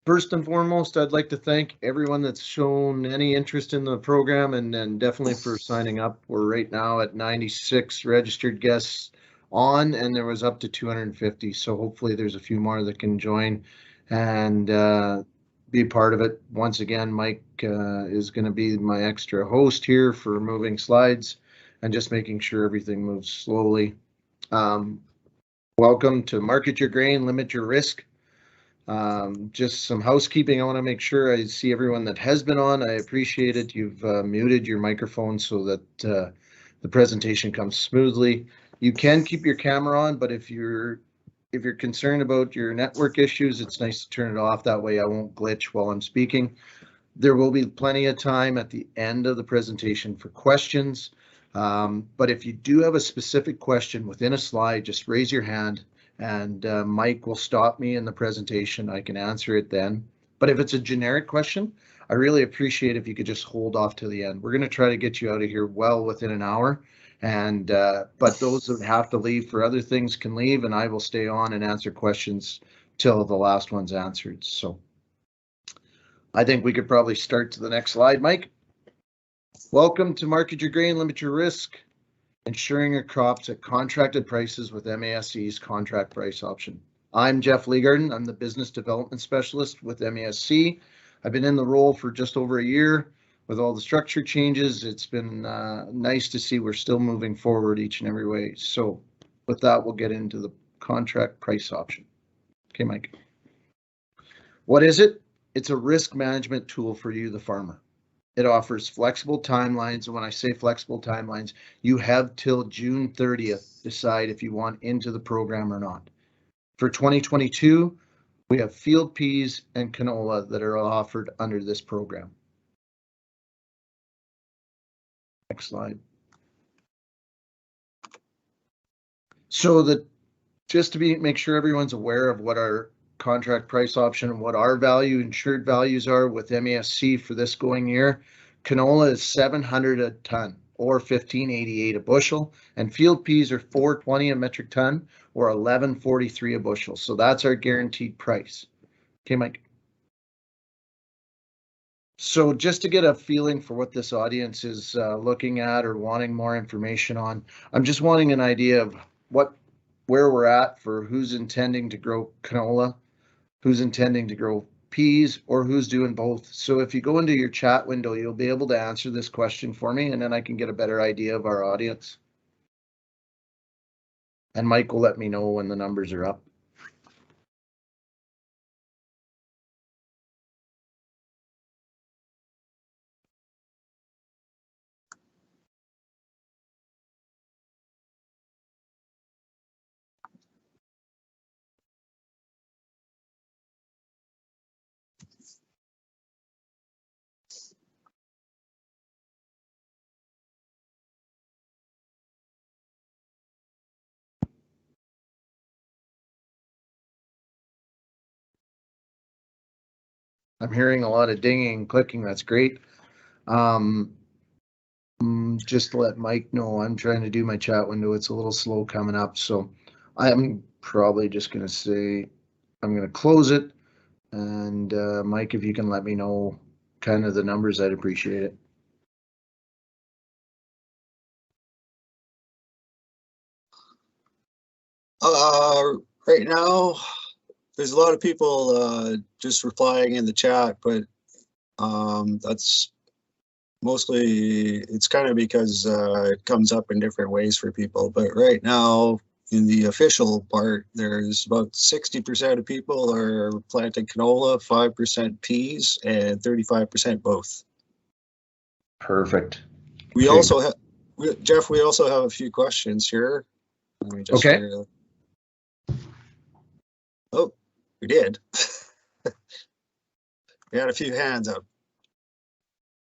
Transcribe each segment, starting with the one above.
First and foremost, I'd like to thank everyone that's shown any interest in the program and definitely for signing up. We're right now at 96 registered guests on, and there was up to 250. So hopefully there's a few more that can join and be part of it. Once again, Mike is going to be my extra host here for moving slides and just making sure everything moves slowly. Welcome to Market Your Grain, Limit Your Risk. Just some housekeeping. I want to make sure I see everyone that has been on. I appreciate it. You've muted your microphone so that the presentation comes smoothly. You can keep your camera on, but if you're concerned about your network issues, it's nice to turn it off. That way I won't glitch while I'm speaking. There will be plenty of time at the end of the presentation for questions. But if you do have a specific question within a slide, just raise your hand and Mike will stop me in the presentation. I can answer it then. But if it's a generic question, I really appreciate if you could just hold off to the end. We're going to try to get you out of here well within an hour. And but those that have to leave for other things can leave, and I will stay on and answer questions till the last one's answered. So I think we could probably start to the next slide, Mike. Welcome to Market Your Grain, Limit Your Risk, insuring your crops at contracted prices with MASC's contract price option. I'm Jeff Leegarden. I'm the business development specialist with MASC. I've been in the role for just over a year. With all the structure changes, it's been nice to see we're still moving forward each and every way. So with that, we'll get into the contract price option. Okay, Mike. What is it? It's a risk management tool for you, the farmer. It offers flexible timelines. And when I say flexible timelines, you have till June 30th to decide if you want into the program or not. For 2022, we have field peas and canola that are offered under this program. Next slide. So that just to make sure everyone's aware of what our contract price option and what our insured values are with MASC for this going year. Canola is $700 a ton or $15.88 a bushel, and field peas are $4.20 a metric ton or $11.43 a bushel. So that's our guaranteed price. Okay, Mike. So just to get a feeling for what this audience is looking at or wanting more information on, I'm just wanting an idea of where we're at for who's intending to grow canola, who's intending to grow peas, or who's doing both. So if you go into your chat window, you'll be able to answer this question for me, and then I can get a better idea of our audience. And Mike will let me know when the numbers are up. I'm hearing a lot of dinging and clicking. That's great. Just to let Mike know, I'm trying to do my chat window. It's a little slow coming up. So I'm probably just going to say, I'm going to close it. And Mike, if you can let me know kind of the numbers, I'd appreciate it. Right now, there's a lot of people just replying in the chat, but that's mostly, it's kind of because it comes up in different ways for people. But right now, in the official part, there's about 60% of people are planting canola, 5% peas, and 35% both. Perfect. We also have, Jeff, we also have a few questions here. Let me just Oh, we did. We had a few hands up.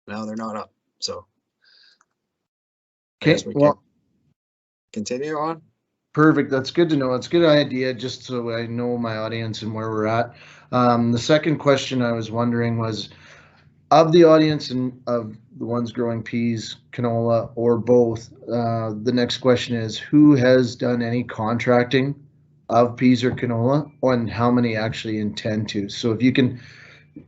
Now they're not up, so. Okay, well, continue on. Perfect. That's good to know. It's a good idea, just so I know my audience and where we're at. The second question I was wondering was, of the audience and of the ones growing peas, canola, or both, the next question is, who has done any contracting of peas or canola, and how many actually intend to? So if you can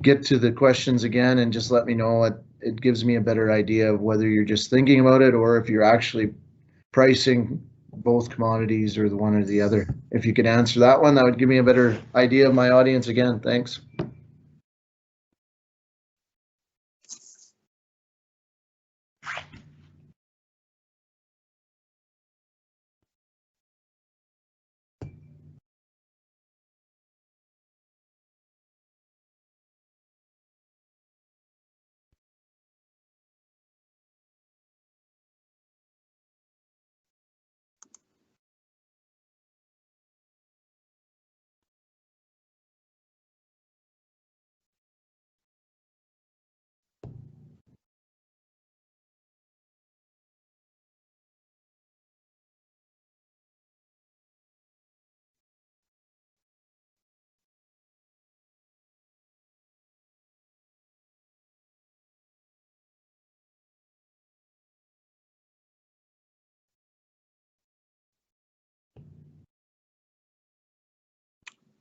get to the questions again and just let me know. It gives me a better idea of whether you're just thinking about it or if you're actually pricing both commodities or the one or the other. If you could answer that one, that would give me a better idea of my audience again. Thanks.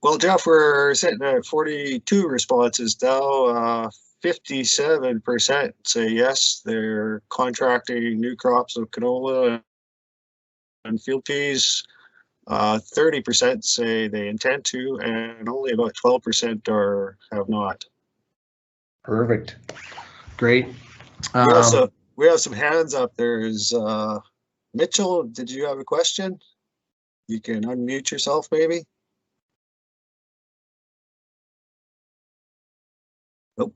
Well, Jeff, we're sitting at 42 responses now. 57% say yes, they're contracting new crops of canola and field peas. 30% say they intend to, and only about 12% have not. Perfect. Great. We have some hands up. There's Mitchell. Did you have a question? You can unmute yourself, maybe. Nope.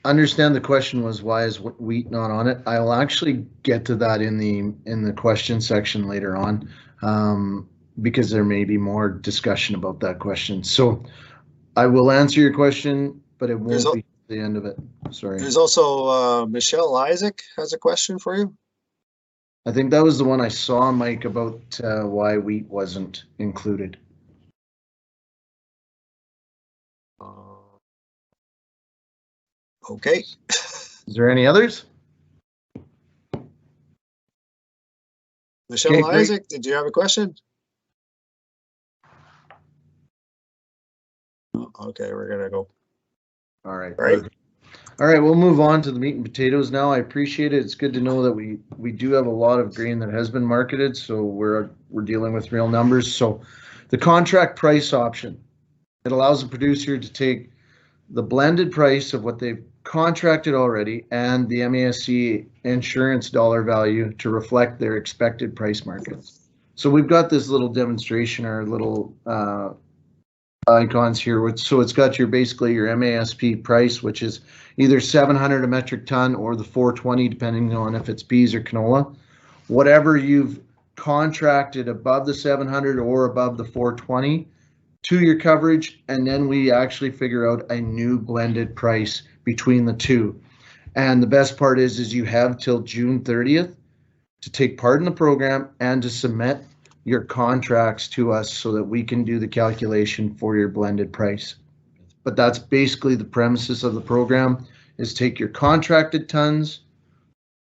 Understand the question was why is wheat not on it? I will actually get to that in the question section later on, because there may be more discussion about that question. So I will answer your question, but it won't be the end of it. Sorry. There's also Michelle Isaac has a question for you. I think that was the one I saw, Mike, about why wheat wasn't included. Okay. Is there any others? Michelle Isaac, did you have a question? Okay, we're gonna go. All right. All right, we'll move on to the meat and potatoes now. I appreciate it. It's good to know that we do have a lot of grain that has been marketed, so we're dealing with real numbers. So the contract price option, it allows the producer to take the blended price of what they've contracted already and the MASC insurance dollar value to reflect their expected price markets. So we've got this little demonstration, our little icons here. So it's got basically your MASP price, which is either 700 a metric ton or the 420, depending on if it's peas or canola. Whatever you've contracted above the 700 or above the 420 to your coverage, and then we actually figure out a new blended price between the two. And the best part is you have till June 30th to take part in the program and to submit your contracts to us so that we can do the calculation for your blended price. But that's basically the premises of the program, is take your contracted tons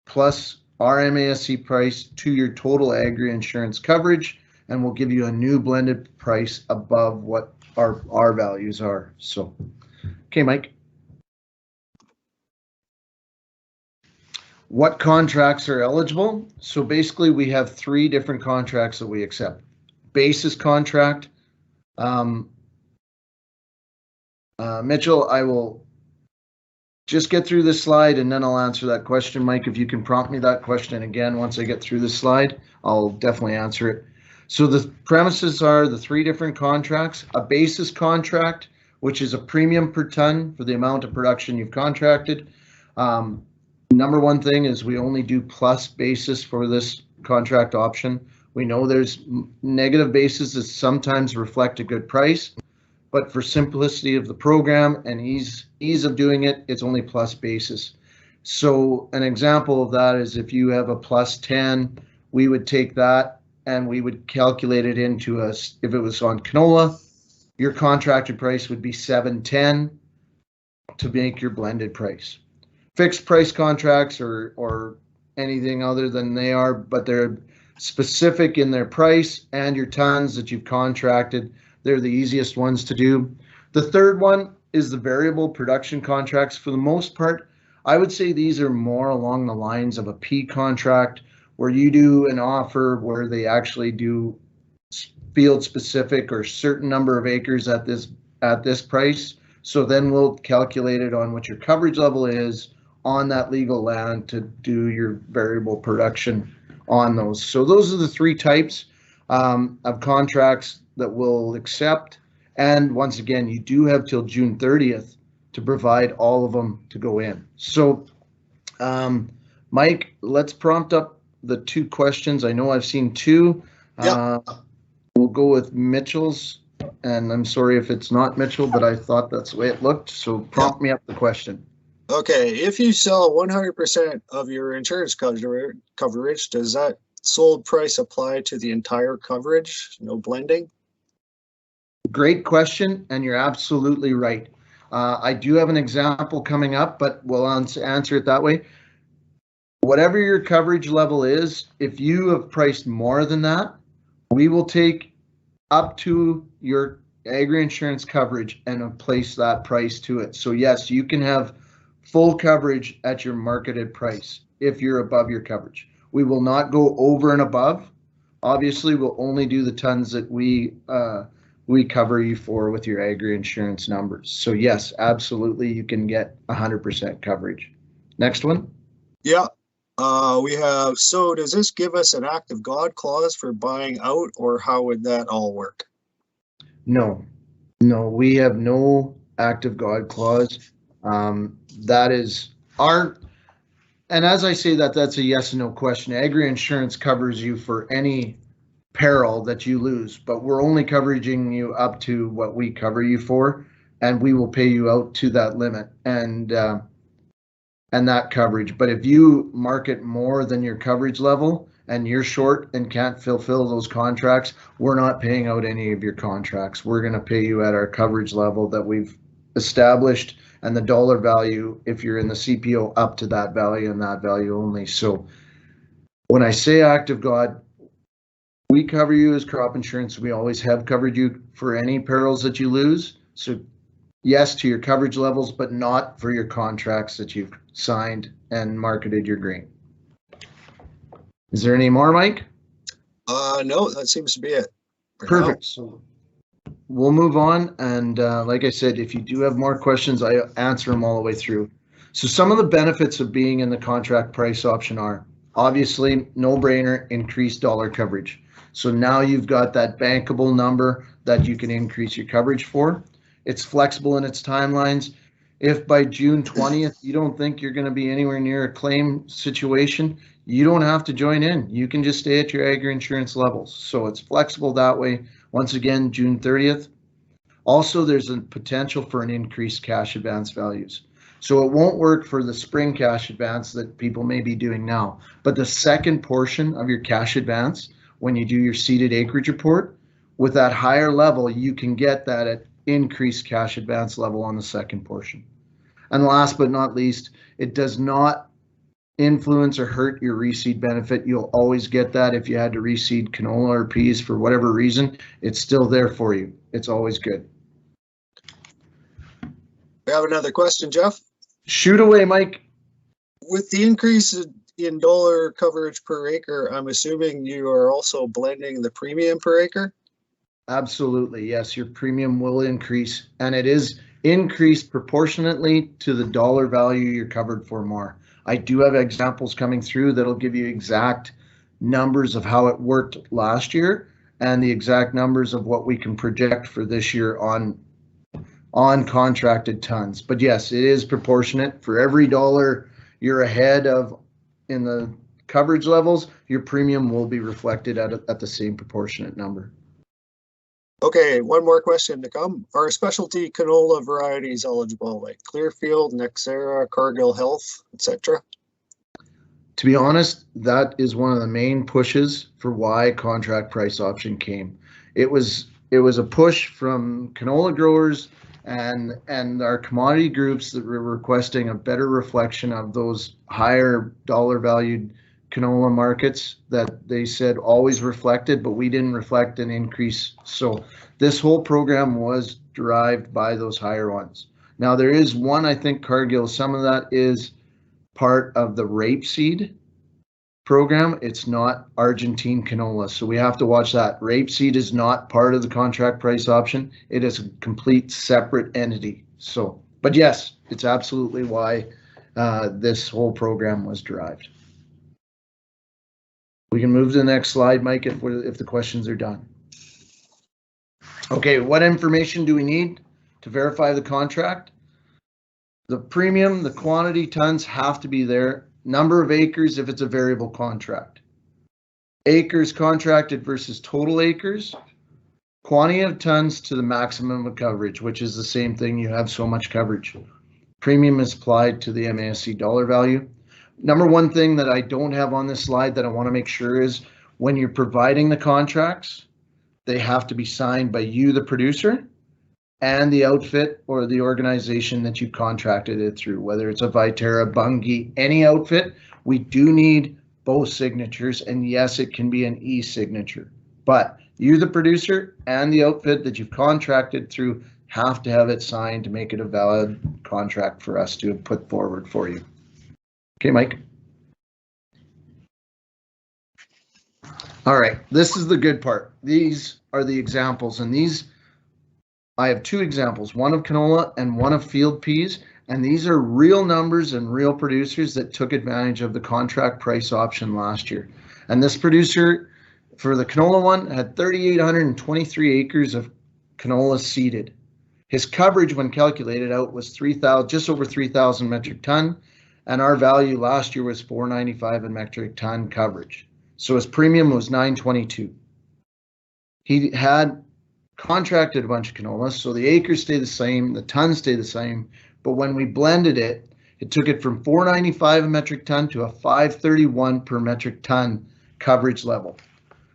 plus our MASC price to your total agri insurance coverage, and we'll give you a new blended price above what our values are. So, okay, Mike. What contracts are eligible? So basically we have 3 different contracts that we accept. Basis contract. Mitchell, I will just get through this slide and then I'll answer that question. Mike, if you can prompt me that question again once I get through this slide, I'll definitely answer it. So the premises are the 3 different contracts. A basis contract, which is a premium per ton for the amount of production you've contracted. Number one thing is we only do plus basis for this contract option. We know there's negative basis that sometimes reflect a good price, but for simplicity of the program and ease of doing it, it's only plus basis. So an example of that is if you have a plus 10, we would take that and we would calculate it into if it was on canola, your contracted price would be 710 to make your blended price. Fixed price contracts or anything other than they are, but they're specific in their price and your tons that you've contracted. They're the easiest ones to do. The third one is the variable production contracts. For the most part, I would say these are more along the lines of a P contract, where you do an offer where they actually do field specific or certain number of acres at this price. So then we'll calculate it on what your coverage level is on that legal land to do your variable production on those. So those are the three types of contracts that we'll accept. And once again, you do have till June 30th to provide all of them to go in. So, Mike, let's prompt up the two questions. I know I've seen two. Yep. We'll go with Mitchell's, and I'm sorry if it's not Mitchell, but I thought that's the way it looked. So prompt me up the question. Okay, if you sell 100% of your insurance coverage, does that sold price apply to the entire coverage? No blending? Great question, and you're absolutely right. I do have an example coming up, but we'll answer it that way. Whatever your coverage level is, if you have priced more than that, we will take up to your agri insurance coverage and place that price to it. So yes, you can have full coverage at your marketed price if you're above your coverage. We will not go over and above. Obviously, we'll only do the tons that we cover you for with your agri insurance numbers. So yes, absolutely, you can get 100% coverage. Next one. Yeah. We have, so does this give us an act of God clause for buying out, or how would that all work? No, we have no act of God clause. That is our, and as I say that, that's a yes and no question. Agri insurance covers you for any peril that you lose, but we're only covering you up to what we cover you for, and we will pay you out to that limit and that coverage. But if you market more than your coverage level and you're short and can't fulfill those contracts, we're not paying out any of your contracts. We're going to pay you at our coverage level that we've established, and the dollar value if you're in the CPO up to that value and that value only. So when I say act of God, we cover you as crop insurance. We always have covered you for any perils that you lose. So yes to your coverage levels, but not for your contracts that you've signed and marketed your grain. Is there any more, Mike? No, that seems to be it. Perfect. So we'll move on. And like I said, if you do have more questions, I answer them all the way through. So some of the benefits of being in the contract price option are obviously no brainer, increased dollar coverage. So now you've got that bankable number that you can increase your coverage for. It's flexible in its timelines. If by June 20th, you don't think you're going to be anywhere near a claim situation, you don't have to join in. You can just stay at your agri insurance levels. So it's flexible that way. Once again, June 30th. Also, there's a potential for an increased cash advance values. So it won't work for the spring cash advance that people may be doing now. But the second portion of your cash advance, when you do your seeded acreage report, with that higher level, you can get that at increased cash advance level on the second portion. And last but not least, it does not influence or hurt your reseed benefit. You'll always get that if you had to reseed canola or peas for whatever reason. It's still there for you. It's always good. We have another question, Jeff. Shoot away, Mike. With the increase in dollar coverage per acre, I'm assuming you are also blending the premium per acre? Absolutely, yes. Your premium will increase, and it is increased proportionately to the dollar value you're covered for more. I do have examples coming through that'll give you exact numbers of how it worked last year and the exact numbers of what we can project for this year on contracted tons. But yes, it is proportionate. For every dollar you're ahead of in the coverage levels, your premium will be reflected at the same proportionate number. Okay, one more question to come. Are specialty canola varieties eligible, like Clearfield, Nexera, Cargill Health, etc.? To be honest, that is one of the main pushes for why contract price option came. It was a push from canola growers and our commodity groups that were requesting a better reflection of those higher dollar valued canola markets that they said always reflected, but we didn't reflect an increase. So this whole program was derived by those higher ones. Now there is one, I think, Cargill, some of that is part of the rapeseed program. It's not Argentine canola, so we have to watch that. Rapeseed is not part of the contract price option. It is a complete separate entity. So, but yes, it's absolutely why this whole program was derived. We can move to the next slide, Mike, if the questions are done. Okay, what information do we need to verify the contract? The premium, the quantity, tons have to be there. Number of acres if it's a variable contract. Acres contracted versus total acres. Quantity of tons to the maximum of coverage, which is the same thing. You have so much coverage. Premium is applied to the MASC dollar value. Number one thing that I don't have on this slide that I want to make sure is when you're providing the contracts, they have to be signed by you, the producer, and the outfit or the organization that you contracted it through, whether it's a Viterra, Bunge, any outfit. We do need both signatures, and yes, it can be an e-signature, but you, the producer, and the outfit that you've contracted through have to have it signed to make it a valid contract for us to put forward for you. Okay, Mike. All right, this is the good part. These are the examples, and these, I have two examples, one of canola and one of field peas, and these are real numbers and real producers that took advantage of the contract price option last year. And this producer for the canola one had 3,823 acres of canola seeded. His coverage when calculated out was 3,000, just over 3,000 metric ton, and our value last year was $495 a metric ton coverage. So his premium was $922. He had contracted a bunch of canola, so the acres stay the same, the tons stay the same, but when we blended it, it took it from $495 a metric ton to a $531 per metric ton coverage level.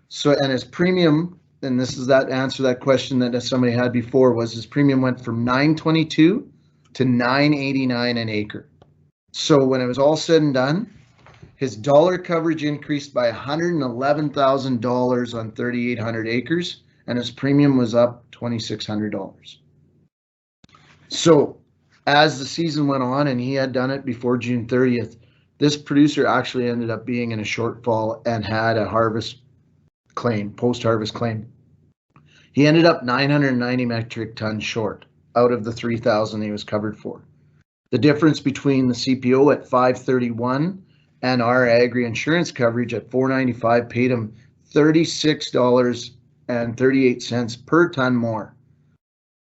So, and his premium, and this is that answer that question that somebody had before, was his premium went from $922 to $989 an acre. So when it was all said and done, his dollar coverage increased by $111,000 on 3,800 acres, and his premium was up $2,600. So as the season went on, and he had done it before June 30th, this producer actually ended up being in a shortfall and had a harvest claim, post-harvest claim. He ended up 990 metric tons short out of the 3,000 he was covered for. The difference between the CPO at 531 and our agri insurance coverage at 495 paid him $36.38 per ton more.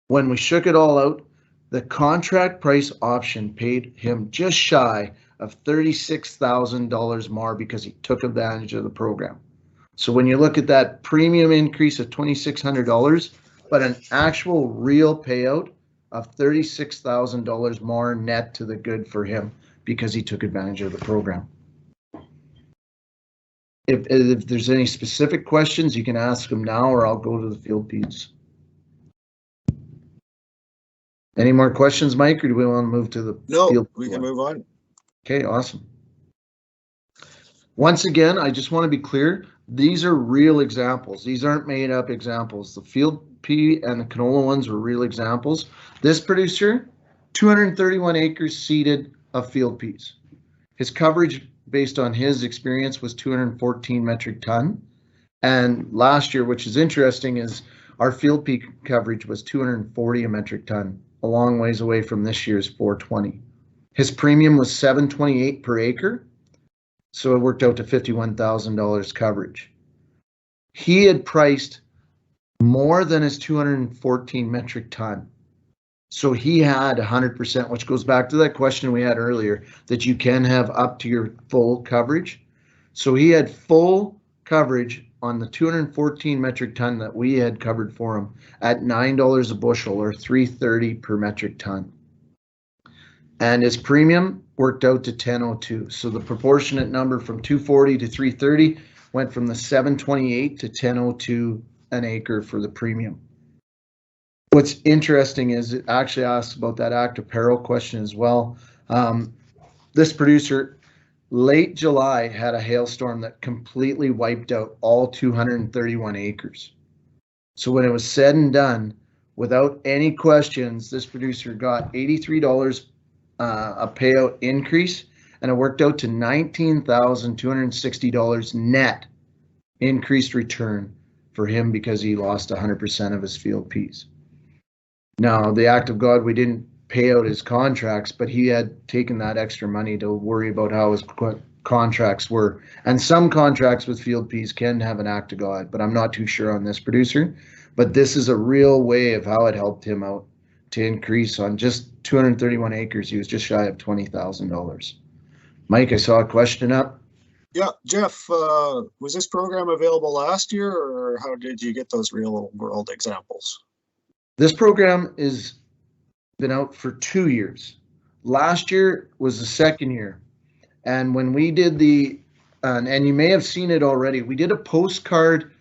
When we shook it all out, the contract price option paid him just shy of $36,000 more because he took advantage of the program. So when you look at that premium increase of $2,600, but an actual real payout of $36,000 more net to the good for him because he took advantage of the program. If there's any specific questions, you can ask them now, or I'll go to the field peas. Any more questions, Mike, or do we want to move to the field? No, we can move on. Okay, awesome. Once again, I just want to be clear. These are real examples. These aren't made up examples. The field pea and the canola ones were real examples. This producer, 231 acres seeded of field peas. His coverage based on his experience was 214 metric ton. And last year, which is interesting, is our field pea coverage was 240 a metric ton, a long ways away from this year's 420. His premium was $728 per acre. So it worked out to $51,000 coverage. He had priced more than his 214 metric ton. So he had 100%, which goes back to that question we had earlier, that you can have up to your full coverage. So he had full coverage on the 214 metric ton that we had covered for him at $9 a bushel, or $330 per metric ton. And his premium worked out to 1002. So the proportionate number from 240 to 330 went from the 728 to 1002 an acre for the premium. What's interesting is it actually asks about that act of peril question as well. This producer late July had a hailstorm that completely wiped out all 231 acres. So when it was said and done, without any questions, this producer got $83 a payout increase, and it worked out to $19,260 net increased return for him because he lost 100% of his field peas. Now, the act of God, we didn't pay out his contracts, but he had taken that extra money to worry about how his contracts were. And some contracts with field peas can have an act of God, but I'm not too sure on this producer. But this is a real way of how it helped him out to increase on just 231 acres. He was just shy of $20,000. Mike, I saw a question up. Yeah, Jeff, was this program available last year, or how did you get those real world examples? This program is been out for 2 years. Last year was the second year. And when we did and you may have seen it already, we did a postcard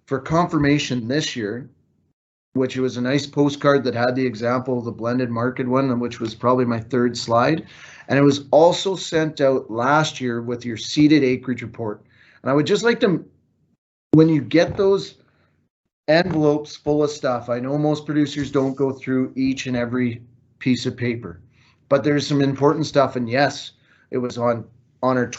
for confirmation this year, which was a nice postcard that had the example of the blended market one, which was probably my third slide. And it was also sent out last year with your seeded acreage report. And I would just like to, when you get those envelopes full of stuff, I know most producers don't go through each and every piece of paper, but there's some important stuff. And yes, it was on our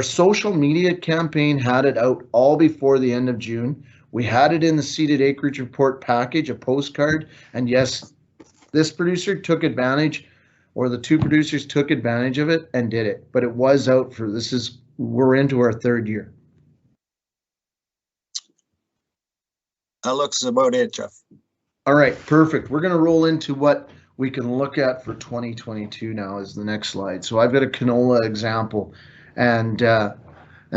social media campaign had it out all before the end of June. We had it in the seeded acreage report package, a postcard. And yes, this producer took advantage, or the two producers took advantage of it and did it. But it was out for, we're into our third year. That looks about it, Jeff. All right, perfect. We're going to roll into what we can look at for 2022 now is the next slide. So I've got a canola example, and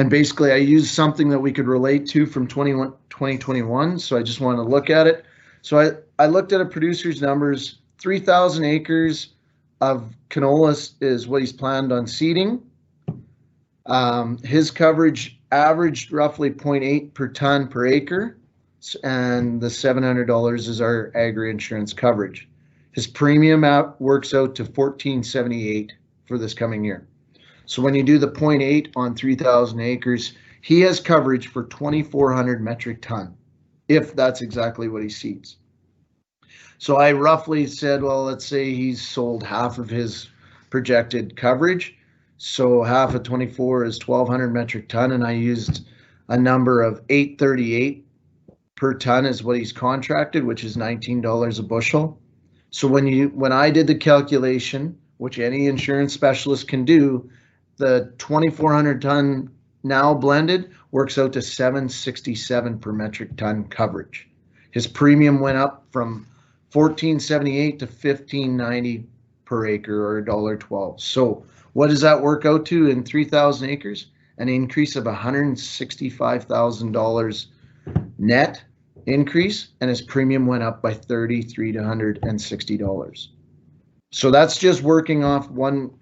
basically I used something that we could relate to from 2021. So I just want to look at it. So I looked at a producer's numbers. 3,000 acres of canola is what he's planned on seeding. His coverage averaged roughly 0.8 per ton per acre, and the $700 is our agri insurance coverage. His premium works out to $1,478 for this coming year. So when you do the 0.8 on 3,000 acres, he has coverage for 2,400 metric ton, if that's exactly what he seeds. So I roughly said, well, let's say he's sold half of his projected coverage. So half of 24 is 1,200 metric ton, and I used a number of $838 per ton is what he's contracted, which is $19 a bushel. So when I did the calculation, which any insurance specialist can do, the 2,400 ton now blended works out to $767 per metric ton coverage. His premium went up from $1,478 to $1,590 per acre, or $1.12. So what does that work out to in 3,000 acres? An increase of $165,000 net increase, and his premium went up by $33 to $160. So that's just working off one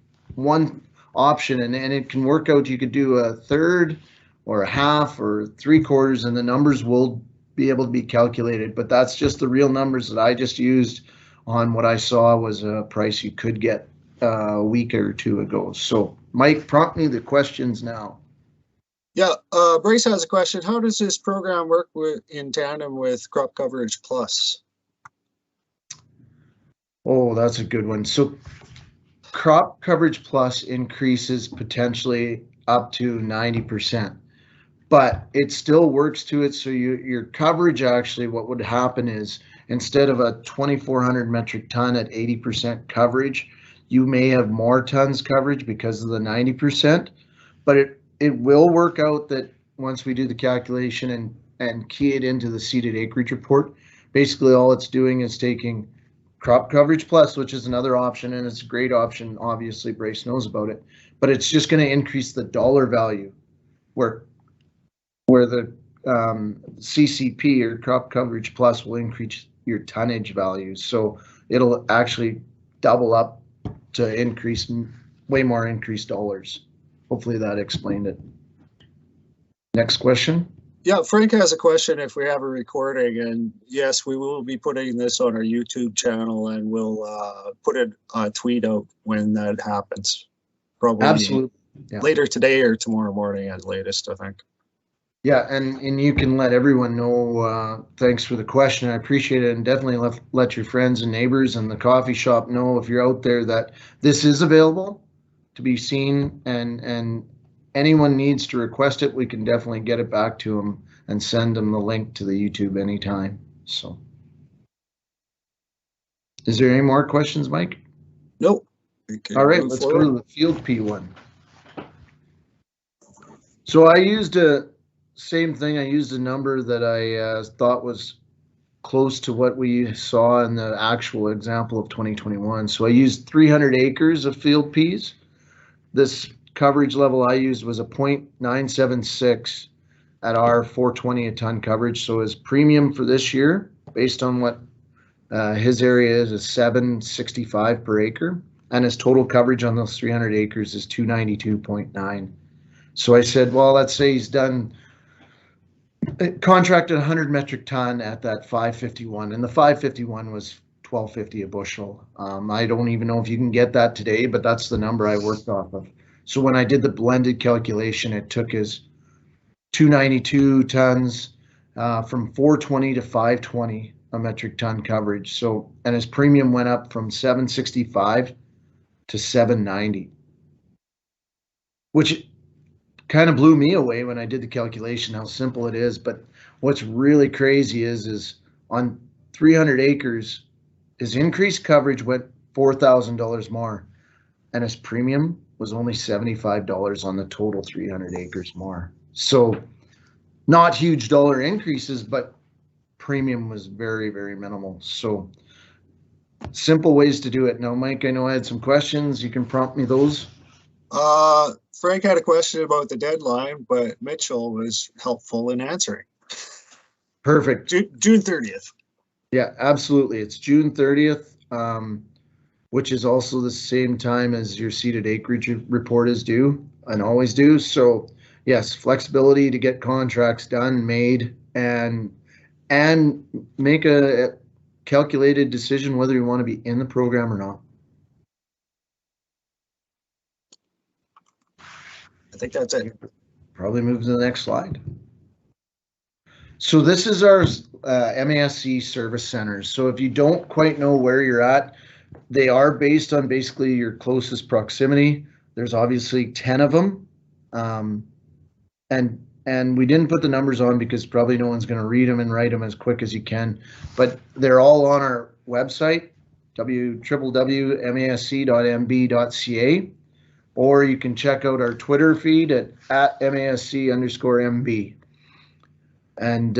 option, and it can work out. You could do a third or a half or 3/4, and the numbers will be able to be calculated. But that's just the real numbers that I just used on what I saw was a price you could get a week or two ago. So Mike, prompt me the questions now. Yeah, Brace has a question. How does this program work in tandem with Crop Coverage Plus? Oh, that's a good one. So Crop Coverage Plus increases potentially up to 90%, but it still works to it. So your coverage, actually what would happen is, instead of a 2,400 metric ton at 80% coverage, you may have more tons coverage because of the 90%, but it will work out that once we do the calculation and key it into the seeded acreage report, basically all it's doing is taking Crop Coverage Plus, which is another option, and it's a great option. Obviously, Brace knows about it, but it's just going to increase the dollar value where the CCP, or Crop Coverage Plus, will increase your tonnage value. So it'll actually double up to increase way more increased dollars. Hopefully that explained it. Next question. Yeah, Frank has a question if we have a recording, and yes, we will be putting this on our YouTube channel, and we'll put a tweet out when that happens. Probably Yeah. later today or tomorrow morning at latest, I think. Yeah, and you can let everyone know, thanks for the question. I appreciate it. And definitely let your friends and neighbors and the coffee shop know if you're out there that this is available to be seen, and anyone needs to request it, we can definitely get it back to them and send them the link to the YouTube anytime. So, is there any more questions, Mike? Nope. All right, let's go to the field P one. So I used same thing. I used a number that I thought was close to what we saw in the actual example of 2021. So I used 300 acres of field peas. This coverage level I used was a 0.976 at our 420 a ton coverage. So his premium for this year, based on what his area is 765 per acre, and his total coverage on those 300 acres is 292.9. So I said, well, let's say he's done contracted 100 metric ton at that 551, and the 551 was 1250 a bushel. I don't even know if you can get that today, but that's the number I worked off of. So when I did the blended calculation, it took his 292 tons from 420 to 520 a metric ton coverage. So, and his premium went up from 765 to 790, which kind of blew me away when I did the calculation, how simple it is. But what's really crazy is on 300 acres, his increased coverage went $4,000 more, and his premium was only $75 on the total 300 acres more. So not huge dollar increases, but premium was very, very minimal. So simple ways to do it. Now, Mike, I know I had some questions. You can prompt me those. Frank had a question about the deadline, but Mitchell was helpful in answering. Perfect. June 30th. Yeah, absolutely. It's June 30th, which is also the same time as your seeded acreage report is due and always do. So yes, flexibility to get contracts done, made, and make a calculated decision whether you want to be in the program or not. I think that's it. Probably move to the next slide. So this is our MASC service centers. So if you don't quite know where you're at, they are based on basically your closest proximity. There's obviously 10 of them. And we didn't put the numbers on because probably no one's going to read them and write them as quick as you can. But they're all on our website, www.masc.mb.ca. Or you can check out our Twitter feed at @MASC_MB. And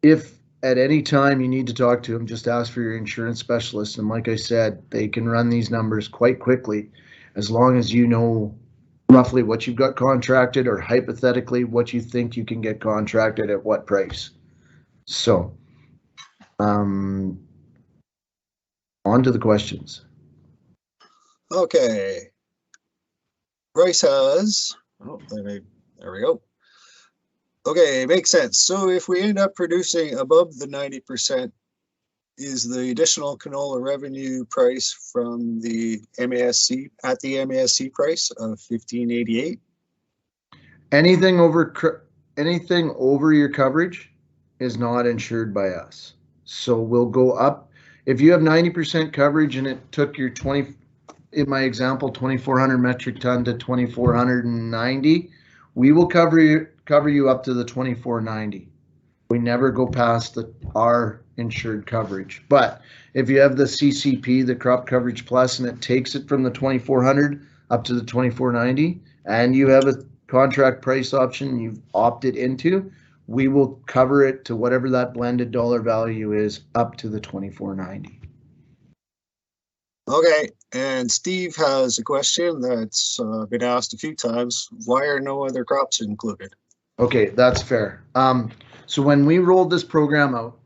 if at any time you need to talk to them, just ask for your insurance specialist. And like I said, they can run these numbers quite quickly as long as you know roughly what you've got contracted or hypothetically what you think you can get contracted at what price. So on to the questions. Okay. Bryce has, there we go. Okay, makes sense. So if we end up producing above the 90%, is the additional canola revenue price from the MASC at the MASC price of $15.88? Anything over your coverage is not insured by us. So we'll go up. If you have 90% coverage and it took your in my example, 2,400 metric ton to 2,490, we will cover you up to the 2,490. We never go past our insured coverage. But if you have the CCP, the crop coverage plus, and it takes it from the 2,400 up to the 2,490, and you have a contract price option you've opted into, we will cover it to whatever that blended dollar value is up to the 2,490. Okay, and Steve has a question that's been asked a few times. Why are no other crops included? Okay, that's fair. So when we rolled this program out,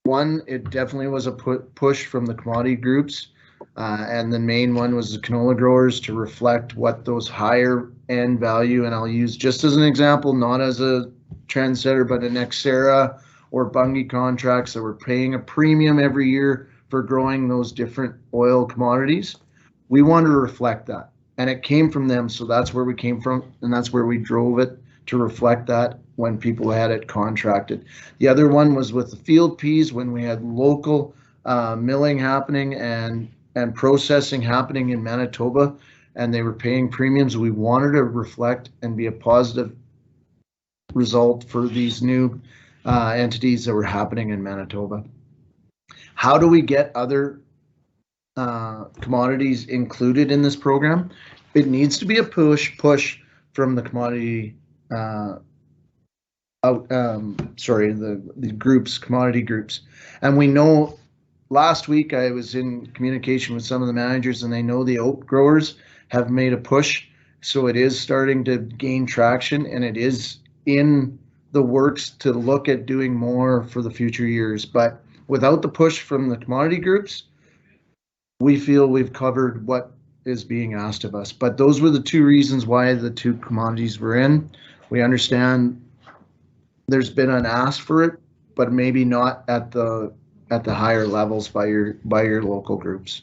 one, it definitely was a push from the commodity groups, and the main one was the canola growers to reflect what those higher end value, and I'll use just as an example, not as a trendsetter, but an Xera or Bunge contracts that were paying a premium every year for growing those different oil commodities. We want to reflect that. and it came from them. So that's where we came from, and that's where we drove it to reflect that when people had it contracted. The other one was with the field peas when we had local milling happening and processing happening in Manitoba, and they were paying premiums. We wanted to reflect and be a positive result for these new entities that were happening in Manitoba. How do we get other commodities included in this program? It needs to be a push from the commodity the groups, commodity groups. And we know last week I was in communication with some of the managers, and they know the oat growers have made a push. So it is starting to gain traction, and it is in the works to look at doing more for the future years. But without the push from the commodity groups, we feel we've covered what is being asked of us. But those were the two reasons why the two commodities were in. We understand there's been an ask for it, but maybe not at the higher levels by your local groups.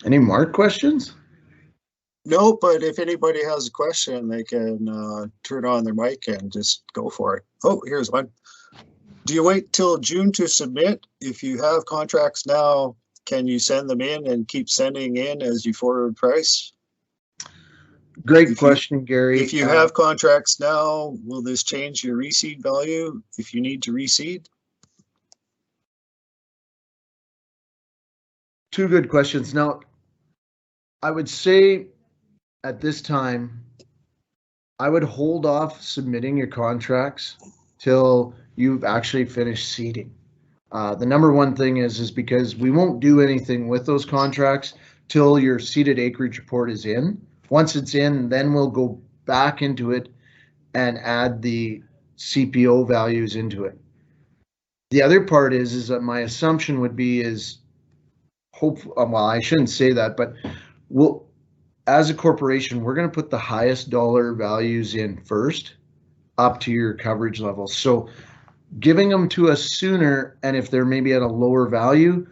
Any Mark questions? No, but if anybody has a question, they can turn on their mic and just go for it. Oh, here's one. Do you wait till June to submit? If you have contracts now, can you send them in and keep sending in as you forward price? Great question, Gary. If you have contracts now, will this change your reseed value if you need to reseed? Two good questions. Now, I would say at this time, I would hold off submitting your contracts till you've actually finished seeding. The number one thing is because we won't do anything with those contracts till your seeded acreage report is in. Once it's in, then we'll go back into it and add the CPO values into it. The other part is that my assumption would be well, I shouldn't say that, but we'll, as a corporation, we're going to put the highest dollar values in first up to your coverage levels. So giving them to us sooner, and if they're maybe at a lower value,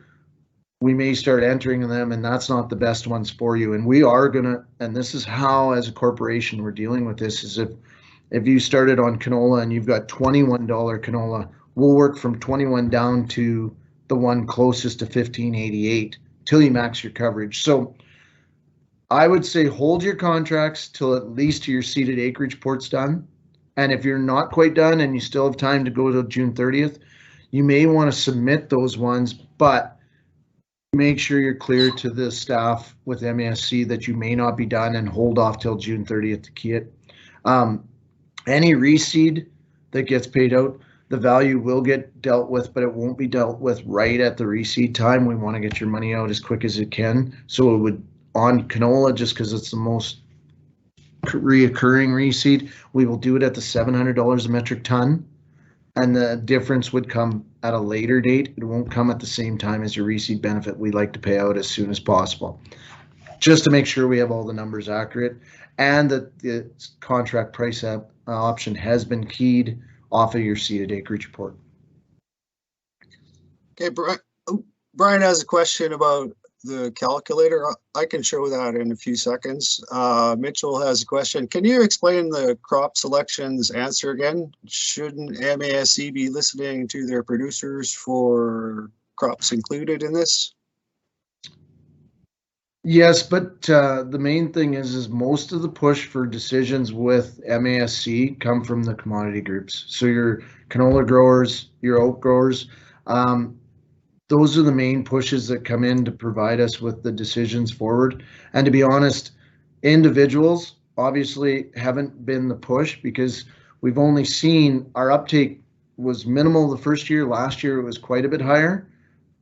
we may start entering them, and that's not the best ones for you. And we are gonna, and this is how as a corporation we're dealing with this, is if you started on canola and you've got $21 canola, we'll work from 21 down to the one closest to 15.88 till you max your coverage. So I would say hold your contracts till at least your seeded acreage report's done. And if you're not quite done and you still have time to go to June 30th, you may want to submit those ones, but make sure you're clear to the staff with MASC that you may not be done, and hold off till June 30th to key it. Any reseed that gets paid out, the value will get dealt with, but it won't be dealt with right at the reseed time. We want to get your money out as quick as it can. So it would, on canola, just because it's the most reoccurring reseed, we will do it at the $700 a metric ton, and the difference would come at a later date. It won't come at the same time as your reseed benefit. We'd like to pay out as soon as possible, just to make sure we have all the numbers accurate, and that the contract price option has been keyed off of your seeded acreage report. Okay, Brian has a question about the calculator. I can show that in a few seconds. Mitchell has a question. Can you explain the crop selections answer again? Shouldn't MASC be listening to their producers for crops included in this? Yes, but the main thing is most of the push for decisions with MASC come from the commodity groups. So your canola growers, your oat growers, those are the main pushes that come in to provide us with the decisions forward. And to be honest, individuals obviously haven't been the push, because we've only seen our uptake was minimal the first year. Last year it was quite a bit higher,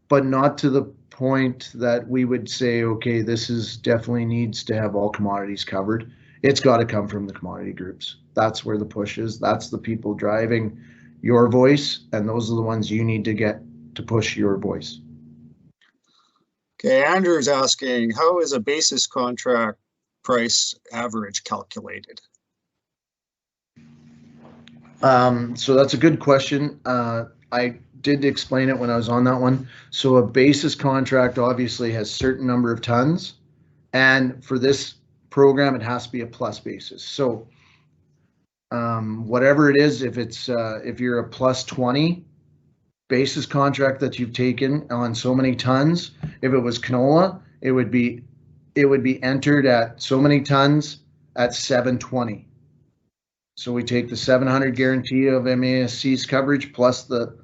but not to the point that we would say, okay, this is definitely needs to have all commodities covered. It's got to come from the commodity groups. That's where the push is. That's the people driving your voice, and those are the ones you need to get to push your voice. Okay, Andrew's asking, how is a basis contract price average calculated? So that's a good question. I did explain it when I was on that one. So a basis contract obviously has certain number of tons, and for this program, it has to be a plus basis. So whatever it is, if you're a plus 20 basis contract that you've taken on so many tons, if it was canola, it would be entered at so many tons at 720. So we take the 700 guarantee of MASC's coverage plus the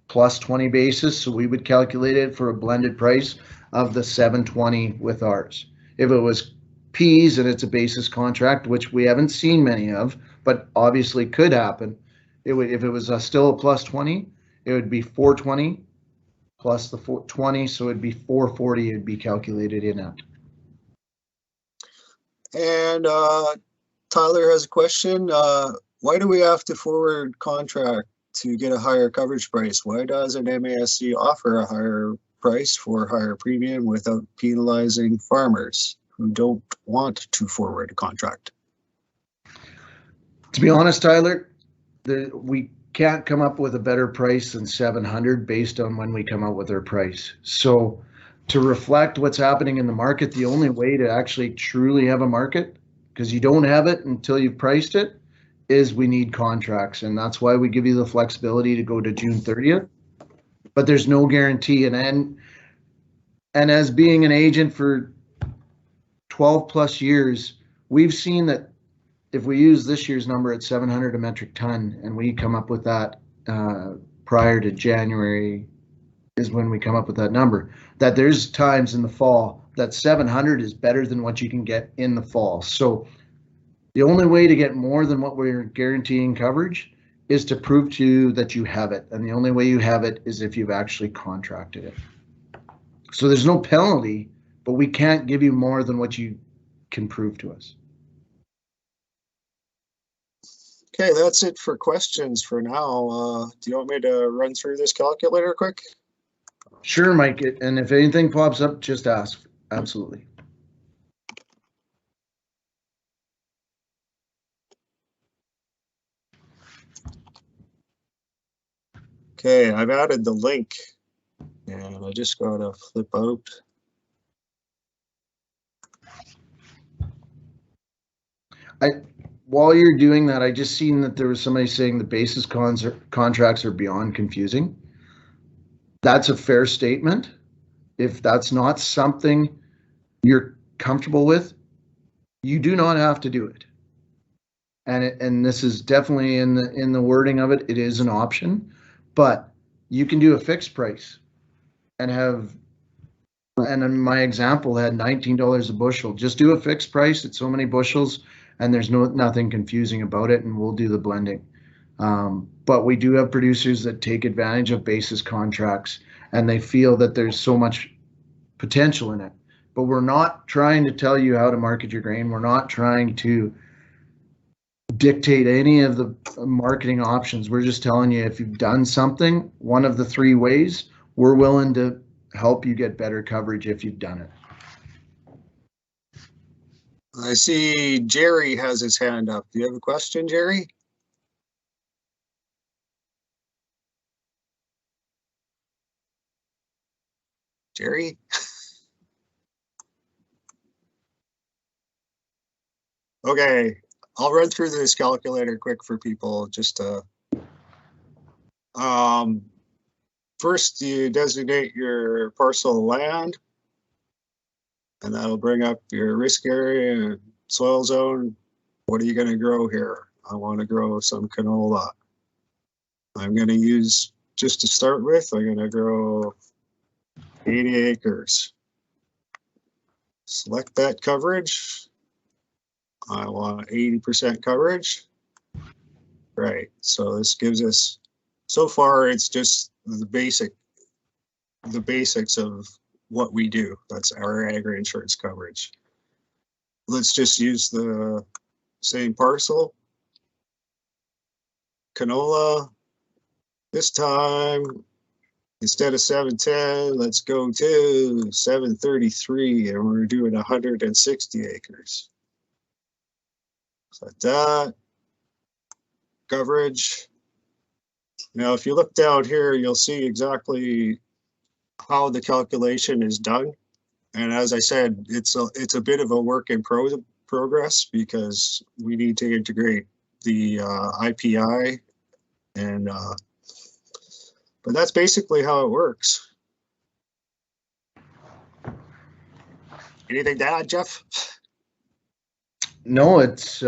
plus 20 basis. So we would calculate it for a blended price of the 720 with ours. If it was peas and it's a basis contract, which we haven't seen many of, but obviously could happen, if it was still a plus 20, it would be 420 plus the 420, so it'd be 440. It'd be calculated in at. And Tyler has a question. Why do we have to forward contract to get a higher coverage price? Why doesn't MASC offer a higher price for higher premium without penalizing farmers who don't want to forward a contract? To be honest, Tyler, we can't come up with a better price than 700 based on when we come out with our price. So to reflect what's happening in the market, the only way to actually truly have a market, because you don't have it until you've priced it, is we need contracts. And that's why we give you the flexibility to go to June 30th. But there's no guarantee. And as being an agent for 12 plus years, we've seen that if we use this year's number at 700 a metric ton and we come up with that prior to January is when we come up with that number, that there's times in the fall that 700 is better than what you can get in the fall. So the only way to get more than what we're guaranteeing coverage is to prove to you that you have it. And the only way you have it is if you've actually contracted it. So there's no penalty, but we can't give you more than what you can prove to us. Okay, that's it for questions for now. Do you want me to run through this calculator quick? Sure, Mike. And if anything pops up, just ask. Absolutely. Okay, I've added the link and I just gotta flip out. While you're doing that, I just seen that there was somebody saying the basis contracts are beyond confusing. That's a fair statement. If that's not something you're comfortable with, you do not have to do it. And this is definitely in the wording of it. It is an option, but you can do a fixed price and have. And in my example had $19 a bushel. Just do a fixed price at so many bushels, and there's nothing confusing about it, and we'll do the blending. But we do have producers that take advantage of basis contracts, and they feel that there's so much potential in it. But we're not trying to tell you how to market your grain. We're not trying to dictate any of the marketing options. We're just telling you if you've done something, one of the three ways, we're willing to help you get better coverage if you've done it. I see Jerry has his hand up. Do you have a question, Jerry? Jerry? Okay, I'll run through this calculator quick for people just to first you designate your parcel of land, and that'll bring up your risk area and soil zone. What are you going to grow here? I want to grow some canola. I'm going to use, just to start with, I'm going to grow 80 acres. Select that coverage. I want 80% coverage. Right, so this gives us, so far it's just the basics of what we do. That's our agri insurance coverage. Let's just use the same parcel. Canola, this time, instead of 710, let's go to 733, and we're doing 160 acres. So that, coverage. Now, if you look down here, you'll see exactly how the calculation is done. And as I said, it's a bit of a work in progress because we need to integrate the IPI and but that's basically how it works. Anything to add, Jeff? No, it's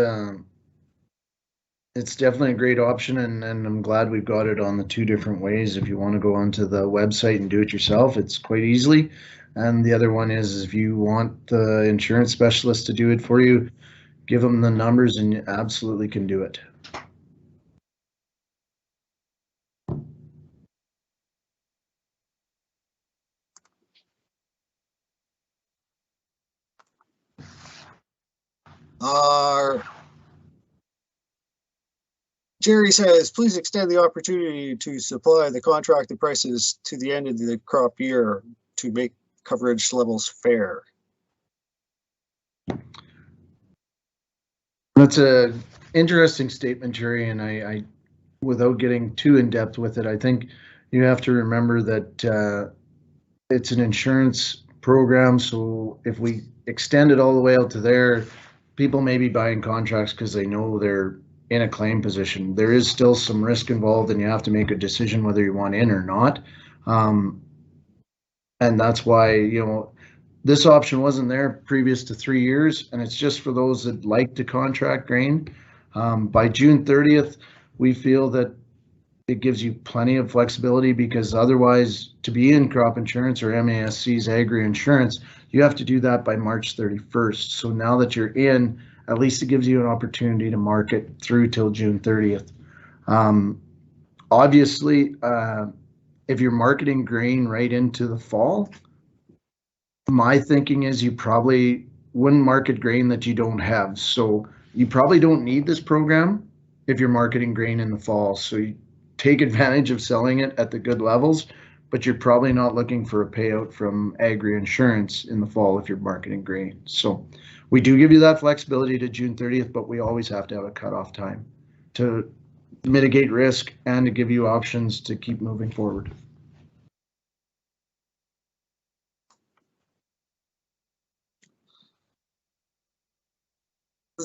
definitely a great option, and I'm glad we've got it on the two different ways. If you want to go onto the website and do it yourself, it's quite easily. And the other one is if you want the insurance specialist to do it for you, give them the numbers and you absolutely can do it. Jerry says, please extend the opportunity to supply the contracted prices to the end of the crop year to make coverage levels fair. That's a interesting statement, Jerry, and I without getting too in depth with it, I think you have to remember that it's an insurance program. So if we extend it all the way out to there, people may be buying contracts because they know they're in a claim position. There is still some risk involved, and you have to make a decision whether you want in or not. And that's why, you know, this option wasn't there previous to 3 years, and it's just for those that like to contract grain. By June 30th, we feel that it gives you plenty of flexibility, because otherwise, to be in crop insurance or MASC's agri insurance, you have to do that by March 31st. So now that you're in, at least it gives you an opportunity to market through till June 30th. Obviously, if you're marketing grain right into the fall, my thinking is you probably wouldn't market grain that you don't have. So you probably don't need this program if you're marketing grain in the fall. So you take advantage of selling it at the good levels, but you're probably not looking for a payout from agri insurance in the fall if you're marketing grain. So we do give you that flexibility to June 30th, but we always have to have a cutoff time to mitigate risk and to give you options to keep moving forward.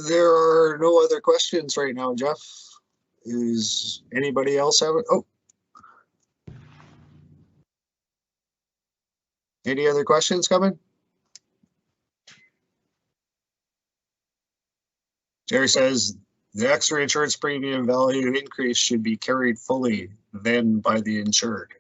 There are no other questions right now, Jeff. Is anybody else have it? Oh. Any other questions coming? Jerry says the extra insurance premium value increase should be carried fully then by the insured.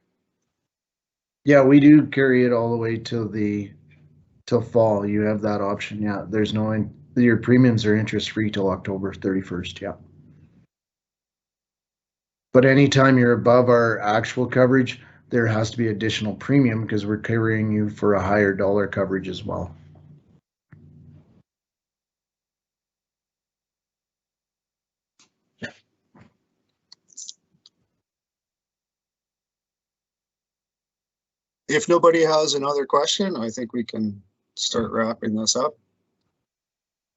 Yeah, we do carry it all the way till fall. You have that option. Yeah, there's no, your premiums are interest free till October 31st. Yeah. But anytime you're above our actual coverage, there has to be additional premium because we're carrying you for a higher dollar coverage as well. If nobody has another question, I think we can start wrapping this up.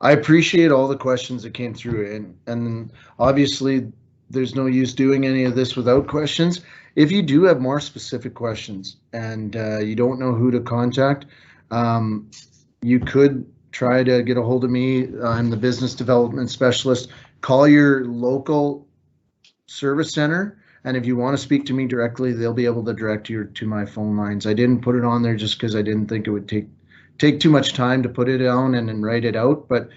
I appreciate all the questions that came through, and obviously there's no use doing any of this without questions. If you do have more specific questions and you don't know who to contact, you could try to get a hold of me. I'm the business development specialist. Call your local service center, and if you want to speak to me directly, they'll be able to direct you to my phone lines. I didn't put it on there just because I didn't think it would take too much time to put it down and then write it out. But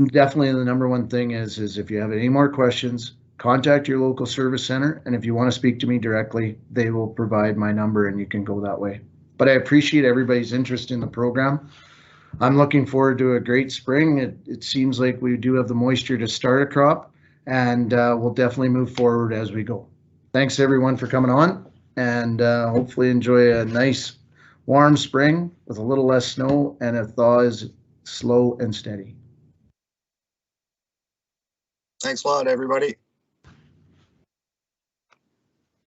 definitely the number one thing is if you have any more questions, contact your local service center, and if you want to speak to me directly, they will provide my number and you can go that way. But I appreciate everybody's interest in the program. I'm looking forward to a great spring. It seems like we do have the moisture to start a crop, and we'll definitely move forward as we go. Thanks everyone for coming on, and hopefully enjoy a nice warm spring with a little less snow and a thaw is slow and steady. Thanks a lot, everybody.